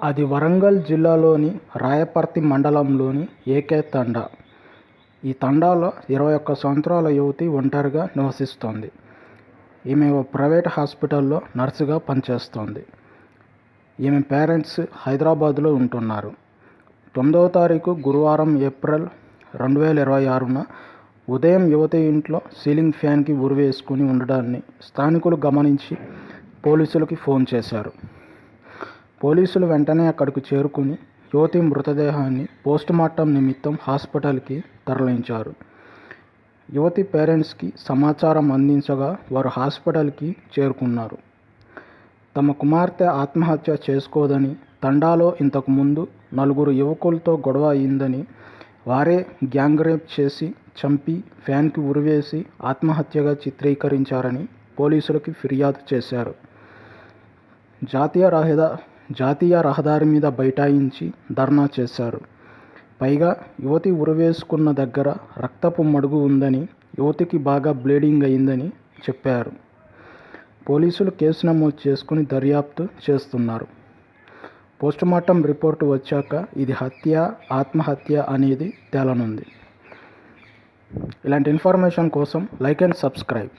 అది వరంగల్ జిల్లాలోని రాయపర్తి మండలంలోని ఏకే తండా. ఈ తండాలో 21 సంవత్సరాల యువతి ఒంటరిగా నివసిస్తోంది. ఈమె ఓ ప్రైవేట్ హాస్పిటల్లో నర్సుగా పనిచేస్తోంది. ఈమె పేరెంట్స్ హైదరాబాద్లో ఉంటున్నారు. 9వ తారీఖు గురువారం ఏప్రిల్ 2026న ఉదయం యువతి ఇంట్లో సీలింగ్ ఫ్యాన్కి ఉరివేసుకుని ఉండడాన్ని స్థానికులు గమనించి పోలీసులకి ఫోన్ చేశారు. పోలీసులు వెంటనే అక్కడికి చేరుకుని యువతి మృతదేహాన్ని పోస్టుమార్టం నిమిత్తం హాస్పిటల్కి తరలించారు. యువతి పేరెంట్స్కి సమాచారం అందించగా వారు హాస్పిటల్కి చేరుకున్నారు. తమ కుమార్తె ఆత్మహత్య చేసుకోదని, తండాలో ఇంతకు ముందు 4 యువకులతో గొడవ అయిందని, వారే గ్యాంగ్ రేప్ చేసి చంపి ఫ్యాన్కి ఉరివేసి ఆత్మహత్యగా చిత్రీకరించారని పోలీసులకి ఫిర్యాదు చేశారు. జాతీయ రహదారి మీద బైఠాయించి ధర్నా చేశారు. పైగా యువతి ఉరివేసుకున్న దగ్గర రక్తపు మడుగు ఉందని, యువతికి బాగా బ్లీడింగ్ అయిందని చెప్పారు. పోలీసులు కేసు నమోదు చేసుకుని దర్యాప్తు చేస్తున్నారు. పోస్టుమార్టం రిపోర్టు వచ్చాక ఇది హత్య, ఆత్మహత్య అనేది తేలనుంది. ఇలాంటి ఇన్ఫర్మేషన్ కోసం లైక్ అండ్ సబ్స్క్రైబ్.